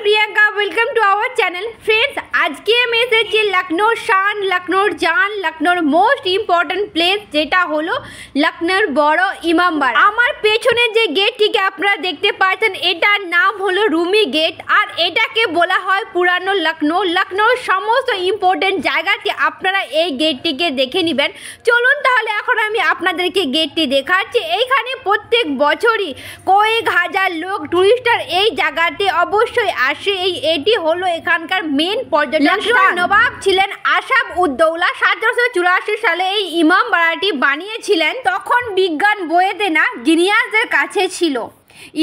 Priyanka welcome to our channel friends. आज के मैं এসেছি লখনৌর শান, লখনৌর জান, লখনৌর মোস্ট ইম্পর্টেন্ট প্লেস যেটা হলো লখনৌর বড় ইমামবাড়া। আমার পেছনে যে গেটটিকে আপনারা দেখতে পাচ্ছেন এটার নাম হলো রুমি গেট, আর এটাকে বলা হয় পুরানো লখনৌ। লখনৌর সমস্ত ইম্পর্টেন্ট জায়গাতে আপনারা এই গেটটিকে দেখে নেবেন। চলুন তাহলে এখন আমি আপনাদেরকে গেটটি দেখাচ্ছি। এইখানে প্রত্যেক বছরই কয়েক হাজার লোক টুরিস্টার এই জায়গাতে অবশ্যই আসে। এটি হলো এখানকার মেন পর্যটন স্থান। নবাব ছিলেন আসাফ উদ্দৌলা 1784 সালে এই ইমামবাড়াটি বানিয়েছিলেন। তখন বিজ্ঞান বইয়েতে না জিনিয়াসদের কাছে ছিল।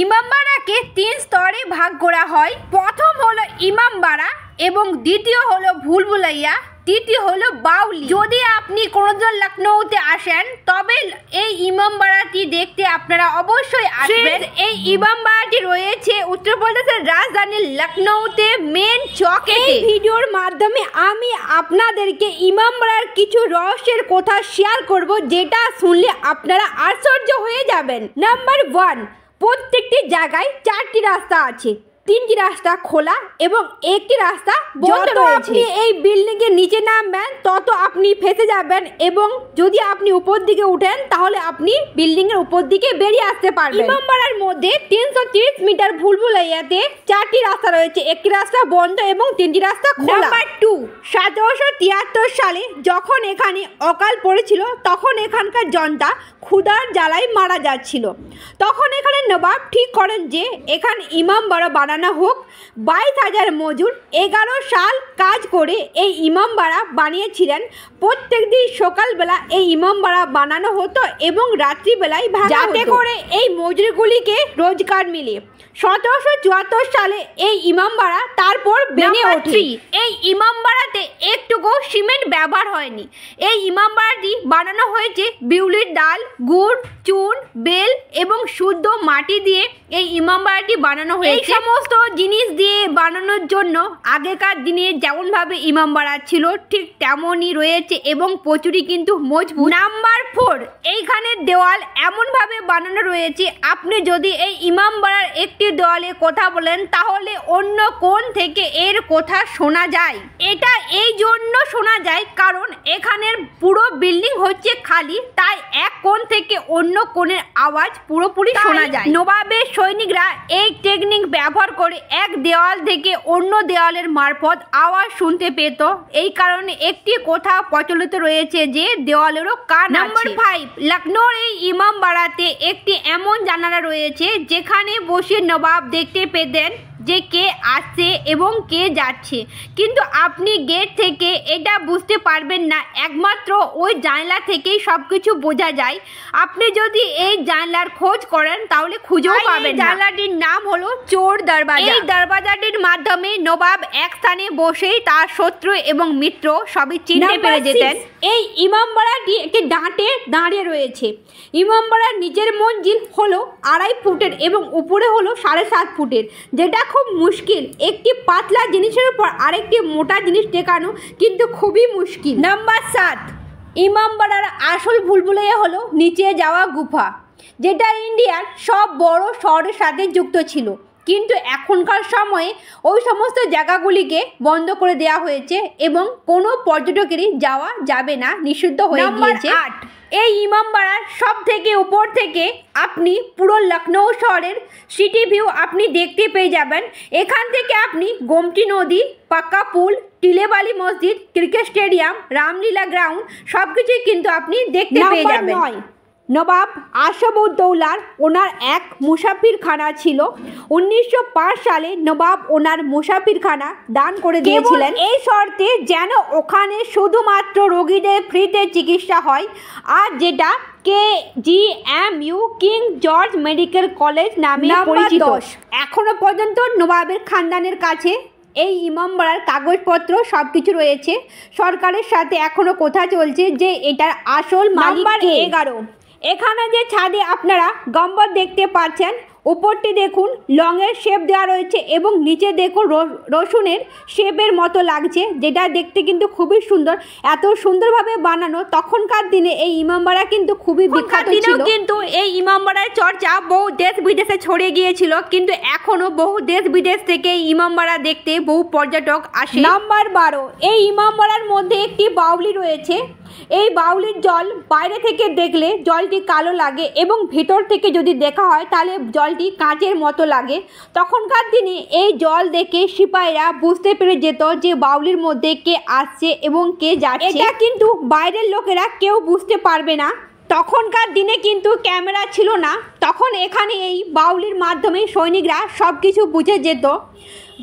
ইমামবাড়াকে 3 স্তরে ভাগ করা হয়। প্রথম হলো ইমামবাড়া এবং দ্বিতীয় হলো ভুলভুলাইয়া, তৃতীয় হলো বাউলি। যদি আপনি কোনোদিন লখনৌতে আসেন তবে এই ইমামবাড়াটি দেখতে আপনারা অবশ্যই আসবেন। এই ইমামবাড়াটি রয়েছে উত্তরপ্রদেশের রাজধানী লখনৌতে মেন চকে। এই ভিডিওর মাধ্যমে আমি আপনাদেরকে ইমামবাড়ার কিছু রহস্যের কথা শেয়ার করব, যেটা শুনলে আপনারা আশ্চর্য হয়ে যাবেন। নাম্বার 1, প্রত্যেকটি জায়গায় 4টি রাস্তা আছে। 3টি রাস্তা খোলা এবং একটি রাস্তা বন্ধ রয়েছে। আপনি এই বিল্ডিং এর নিচে নামবেন তত আপনি ফেসে যাবেন, এবং যদি আপনি উপর দিকে উঠেন তাহলে আপনি বিল্ডিং এর উপর দিকে বেরিয়ে আসতে পারবেন। ইমামবাড়ার মধ্যে 330 মিটার ভুলভুলাইয়াতে 4টি রাস্তা রয়েছে, একটি রাস্তা বন্ধ এবং 3টি রাস্তা খোলা। নাম্বার 2, 1773 সালে যখন এখানে অকাল পড়েছিল তখন এখানকার জনতা ক্ষুধার জ্বালায় মারা যাচ্ছিল। তখন এখানে নবাব ঠিক করেন যে এখানে ইমামবাড়া বানানো হোক। 22,000 মজুর 11 সাল কাজ করে এই ইমামবাড়া বানিয়েছিলেন। প্রত্যেক দিন সকালবেলা এই ইমামবাড়া বানানো হতো এবং রাত্রিবেলায় ভাঙা হতো, যাতে করে এই মজুরগুলিকে রোজগার মিলে। 1774 সালে এই ইমামবাড়া তারপর বেড়ে ওঠে। এই ইমামবাড়াতে একটুকু সিমেন্ট ব্যবহার হয়নি। এই ইমামবাড়াটি বানানো হয়েছে বিউলির ডাল, গুড়, চুন, বেল এবং শুদ্ধ মাটি দিয়ে এই ইমামবাড়াটি বানানো হয়েছে। এই সমস্ত জিনিস দিয়ে বানানোর জন্য আগেকার দিনে যেমনভাবে ইমামবাড়া ছিল ঠিক তেমনই রয়েছে এবং প্রচুরই কিন্তু মজবুত। নাম্বার 4, এইখানে দেওয়াল এমনভাবে বানানো রয়েছে আপনি যদি এই ইমামবাড়ার একটি দেওয়ালে কথা বলেন তাহলে অন্য কোণ থেকে এর কথা শোনা যায়। এটা এই জন্য শোনা যায় কারণ এখানের পুরো বিল্ডিং হচ্ছে খালি, তাই এক কোণ থেকে অন্য কোণের আওয়াজ পুরোপুরি শোনা যায়। নবাবের সৈনিকরা এই টেকনিক ব্যবহার করে এক দেওয়াল থেকে অন্য দেওয়ালের মারফত আওয়াজ শুনতে পেত। এই কারণে একটি কথা প্রচলিত রয়েছে যে দেওয়ালেরও কান আছে। নাম্বার 5, লখনৌর এই ইমামবাড়াতে একটি এমন জানালা রয়েছে যেখানে বসে নবাব দেখতে পেতেন যে কে আসছে এবং কে যাচ্ছে, কিন্তু আপনি গেট থেকে এটা বুঝতে পারবেন না। একমাত্র ওই জানলা থেকেই সবকিছু বোঝা যায়। আপনি যদি এই জানলার খোঁজ করেন তাহলে খুঁজেও পাবেন না। জানলাটির নাম হলো চোর দরওয়াজা। এই দরওয়াজাটির মাধ্যমে নবাব এক স্থানে বসেই তার শত্রু এবং মিত্র সবই চিনতে পেরে যেতেন। এই ইমামবাড়াটি একটি ডাঁটে দাঁড়িয়ে রয়েছে। ইমামবাড়ার নিচের মঞ্জিল হলো 2.5 ফুটের এবং উপরে হলো 7.5 ফুটের, যেটা খুব মুশকিল। একটি পাতলা জিনিসের উপর আরেকটি মোটা জিনিস টেকানো কিন্তু খুবই মুশকিল। নাম্বার 7, ইমামবাড়ার আসল ভুলভুলাইয়া হলো নিচে যাওয়া গুফা, যেটা ইন্ডিয়ার সব বড় শহরের সাথে যুক্ত ছিল, কিন্তু এখনকার সময়ে ওই সমস্ত জায়গাগুলিকে বন্ধ করে দেওয়া হয়েছে এবং কোনো পর্যটকেরই যাওয়া যাবে না, নিষিদ্ধ হয়ে গিয়েছে। 8, এই ইমামবাড়ার সব থেকে উপর থেকে আপনি পুরো লখনৌ শহরের সিটি ভিউ আপনি দেখতে পেয়ে যাবেন। এখান থেকে আপনি গোমতী নদী, পাক্কা পুল, টিলেবালি মসজিদ, ক্রিকেট স্টেডিয়াম, রামলীলা গ্রাউন্ড সবকিছুই কিন্তু আপনি দেখতে পেয়ে যাবেন। 9, নবাব আসাফ উদ্দৌলার ওনার এক মুসাফিরখানা ছিল। 1905 সালে নবাব ওনার মুসাফিরখানা দান করে দিয়েছিলেন, এই শর্তে যেন ওখানে শুধুমাত্র রোগীদের ফ্রিতে চিকিৎসা হয়, আর যেটা KGMU king George medical college নামে পরিচিত। এখনো পর্যন্ত নবাবের খানদানের কাছে এই ইমামবাড়ার কাগজপত্র সব কিছু রয়েছে। সরকারের সাথে এখনো কথা চলছে যে এটার আসল মালিক কে। 11, এখানে যে ছাদে আপনারা গম্বুজ দেখতে পাচ্ছেন উপরটি দেখুন লংয়ের শেপ দেওয়া রয়েছে এবং নিচে দেখুন রসুনের শেপের মতো লাগছে, যেটা দেখতে কিন্তু খুবই সুন্দর। এত সুন্দরভাবে বানানো। তখনকার দিনে এই ইমামবাড়া কিন্তু খুবই বিখ্যাত ছিল। কিন্তু এই ইমামবাড়ার চর্চা বহু দেশ বিদেশে ছড়িয়ে গিয়েছিল, কিন্তু এখনো বহু দেশ বিদেশ থেকে এই ইমামবাড়া দেখতে বহু পর্যটক আসে। নাম্বার 12, এই ইমামবাড়ার মধ্যে একটি বাউলি রয়েছে। এই বাউলির জল বাইরে থেকে দেখলে জলটি কালো লাগে এবং ভিতর থেকে যদি দেখা হয় তাহলে জলটি কাঁচের মতো লাগে। তখনকার দিনে এই জল দেখে সিপাহীরা বুঝতে পেরে যেত যে বাউলির মধ্যে কে আসছে এবং কে যাচ্ছে। এটা কিন্তু বাইরের লোকেরা কেউ বুঝতে পারবে না। তখনকার দিনে কিন্তু ক্যামেরা ছিল না, তখন এখানে এই বাউলির মাধ্যমে সৈনিকরা সব কিছু বুঝে যেত।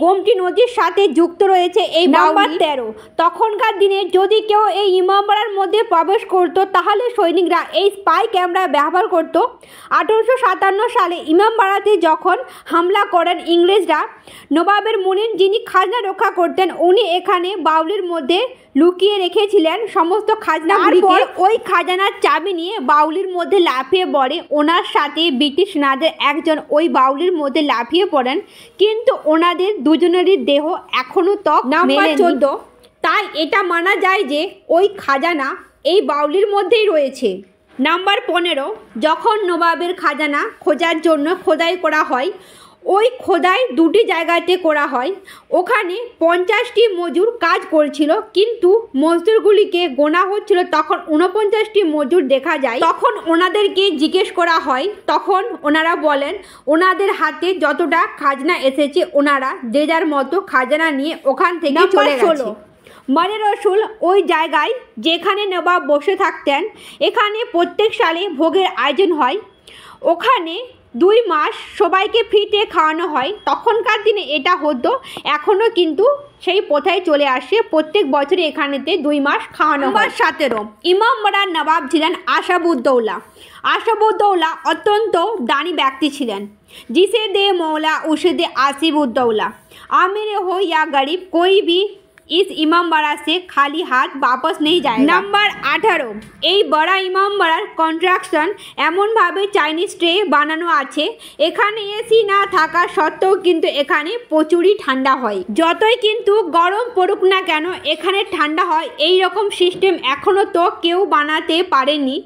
গোমতী নদীর সাথে যুক্ত রয়েছে এই নাম্বার 13। তখনকার দিনে যদি কেউ এই ইমামবাড়ার মধ্যে প্রবেশ করত তাহলে সৈনিকরা এই স্পাই ক্যামেরা ব্যবহার করত। 1857 সালে ইমামবাড়াতে যখন হামলা করেন ইংরেজরা, নবাবের মুনির যিনি খাজনা রক্ষা করতেন উনি এখানে বাউলির মধ্যে লুকিয়ে রেখেছিলেন সমস্ত খাজনা। তারপর ওই খাজানার চাবি নিয়ে বাউলির মধ্যে লাফিয়ে পড়ে। ওনার সাথে ব্রিটিশ সেনাদের একজন ওই বাউলির মধ্যে লাফিয়ে পড়েন, কিন্তু ওনাদের দুজনেরই দেহ এখনো তক নাম্বার 14। তাই এটা মানা যায় যে ওই খাজানা এই বাউলির মধ্যেই রয়েছে। নাম্বার 15, যখন নবাবের খাজানা খোঁজার জন্য খোদাই করা হয়, ওই খোদাই দুটি জায়গাতে করা হয়। ওখানে 50টি মজুর কাজ করছিল, কিন্তু মজদুরগুলিকে গোনা হচ্ছিল তখন 49টি মজুর দেখা যায়। তখন ওনাদেরকে জিজ্ঞেস করা হয়, তখন ওনারা বলেন ওনাদের হাতে যতটা খাজনা এসেছে ওনারা যে যার মতো খাজনা নিয়ে ওখান থেকে চলে গেছে। মানে রসুল ওই জায়গায় যেখানে নবাব বসে থাকতেন, এখানে প্রত্যেক সালে ভোগের আয়োজন হয়। ওখানে 2 মাস সবাইকে ফ্রিতে খাওয়ানো হয়। তখনকার দিনে এটা হতো, এখনও কিন্তু সেই প্রথায় চলে আসে। প্রত্যেক বছরে এখানেতে 2 মাস খাওয়ানো হয়। 17, ইমামবাড়ার নবাব ছিলেন আশাবুদ্দৌলা। আশাবুদ্দৌলা অত্যন্ত দানি ব্যক্তি ছিলেন। जिसे दे मौला उसे दे आसिबुद्दौला, आमिर हो या गरीब कोई भी इस इमामबाड़ा से खाली हाथ वापस नहीं जाएगा। নাম্বার 18, এই বড়া ইমামবাড়ার কনস্ট্রাকশন এমনভাবে চাইনিজ ট্রে বানানো আছে, এখানে এসি না থাকা সত্ত্বেও কিন্তু এখানে প্রচুরই ঠান্ডা হয়। যতই কিন্তু গরম পড়ুক না কেন এখানে ঠান্ডা হয়, এই রকম সিস্টেম এখনও তো কেউ বানাতে পারেনি।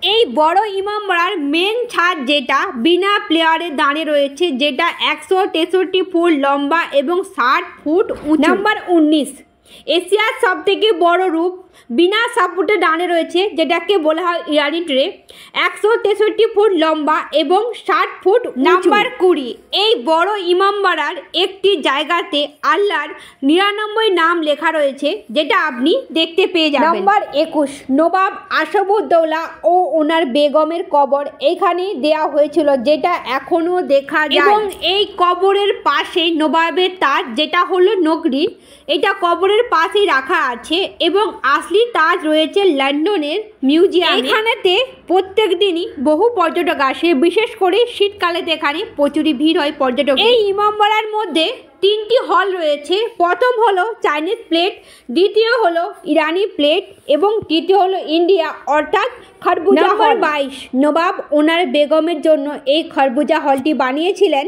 এই বড় ইমামবাড়ার মেন ছাদ যেটা বিনা প্লেয়ারে দাঁড়িয়ে রয়েছে, যেটা 163 ফুট লম্বা এবং 60 ফুট উঁচু। নাম্বার 19, এশিয়ার সবথেকে বড় রূপ বিনা সাপোর্টে দাঁড়িয়ে রয়েছে, যেটাকে বলা হয় ইরানি ট্রে, 163 ফুট লম্বা এবং 60 ফুট। নাম্বার 20, এই বড় ইমামবাড়ার একটি জায়গাতে আল্লাহর 99 নাম লেখা রয়েছে, যেটা আপনি দেখতে পেয়ে যাবেন। নাম্বার 21, নবাব আশাবুদ্দৌলা ও ওনার বেগমের কবর এইখানে দেয়া হয়েছিল, যেটা এখনও দেখা যায়। এবং এই কবরের পাশে নবাবের তাজ, যেটা হলো নগরী, এটা কবরের পাশেই রাখা আছে এবং আসলি তাজ রয়েছে লন্ডনের মিউজিয়ামে। এখানেতে প্রত্যেক দিনই বহু পর্যটক আসে, বিশেষ করে শীতকালেতে এখানে প্রচুরই ভিড় হয় পর্যটক। এই ইমামবাড়ার মধ্যে 3টি হল রয়েছে। প্রথম হলো চাইনিজ প্লেট, দ্বিতীয় হলো ইরানি প্লেট এবং তৃতীয় হলো ইন্ডিয়া অর্থাৎ খরবুজা। নাম্বার 22, নবাব ওনার বেগমের জন্য এই খরবুজা হলটি বানিয়েছিলেন।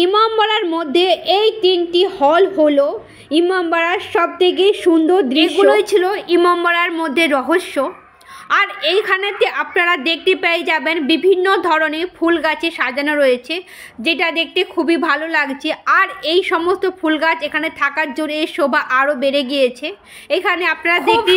ইমামবাড়ার মধ্যে এই 3টি হল হলো ইমামবাড়ার সবথেকে সুন্দর দৃশ্য। এগুলোই ছিল ইমামবাড়ার মধ্যে রহস্য। আর এইখানেতে আপনারা দেখতে পেয়ে যাবেন বিভিন্ন ধরনের ফুল গাছে সাজানো রয়েছে, যেটা দেখতে খুবই ভালো লাগছে। আর এই সমস্ত ফুল গাছ এখানে থাকার জন্য এর শোভা আরও বেড়ে গিয়েছে। এখানে আপনারা দেখতে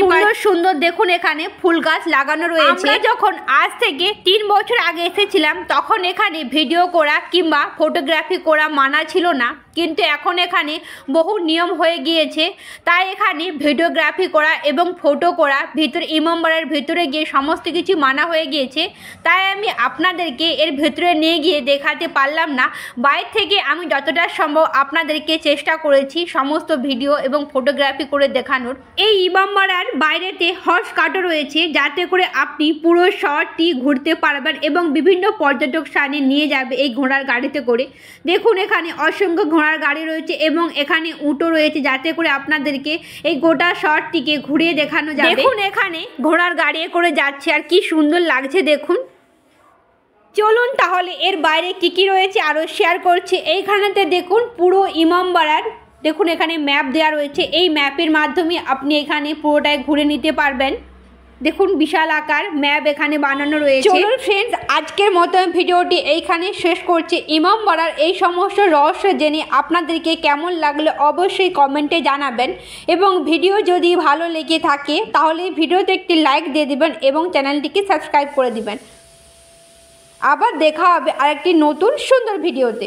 সুন্দর দেখুন এখানে ফুল গাছ লাগানো রয়েছে। আমরা যখন আজ থেকে 3 বছর আগে এসেছিলাম তখন এখানে ভিডিও করা কিংবা ফটোগ্রাফি করা মানা ছিল না, কিন্তু এখন এখানে বহু নিয়ম হয়ে গিয়েছে। তাই এখানে ভিডিওগ্রাফি করা এবং ফটো করা ভিতরে ইমামবাড়ার ভিতরে গিয়ে সমস্ত কিছু মানা হয়ে গিয়েছে। তাই আমি আপনাদেরকে এর ভেতরে নিয়ে গিয়ে দেখাতে পারলাম না। বাইরে থেকে আমি যতটা সম্ভব আপনাদেরকে চেষ্টা করেছি সমস্ত ভিডিও এবং ফটোগ্রাফি করে দেখানোর। এই ইমামবাড়ার বাইরেতে হর্স কাটও রয়েছে, যাতে করে আপনি পুরো শহরটি ঘুরতে পারবেন এবং বিভিন্ন পর্যটক স্থানে নিয়ে যাবে এই ঘোড়ার গাড়িতে করে। দেখুন এখানে অসংখ্য ঘোড়ার গাড়ি রয়েছে এবং এখানে উটও রয়েছে, যাতে করে আপনাদেরকে এই গোটা শহরটিকে ঘুরিয়ে দেখানো যাবে। দেখুন এখানে ঘোড়ার গাড়ি করে যাচ্ছে আর কি সুন্দর লাগছে দেখুন। চলুন তাহলে এর বাইরে কি কি রয়েছে আরও শেয়ার করছি। এইখানেতে দেখুন পুরো ইমামবাড়ার দেখুন এখানে ম্যাপ দেওয়া রয়েছে। এই ম্যাপের মাধ্যমে আপনি এখানে পুরোটাই ঘুরে নিতে পারবেন। দেখুন বিশাল আকার ম্যাপ এখানে বানানো রয়েছে। চলুন ফ্রেন্ডস, আজকের মতো ভিডিওটি এইখানে শেষ করছি। ইমামবাড়ার এই সমস্ত রহস্য জেনে আপনাদেরকে কেমন লাগলো অবশ্যই কমেন্টে জানাবেন, এবং ভিডিও যদি ভালো লেগে থাকে তাহলে ভিডিওতে একটি লাইক দিয়ে দিবেন এবং চ্যানেলটিকে সাবস্ক্রাইব করে দিবেন। আবার দেখা হবে আরেকটি নতুন সুন্দর ভিডিওতে।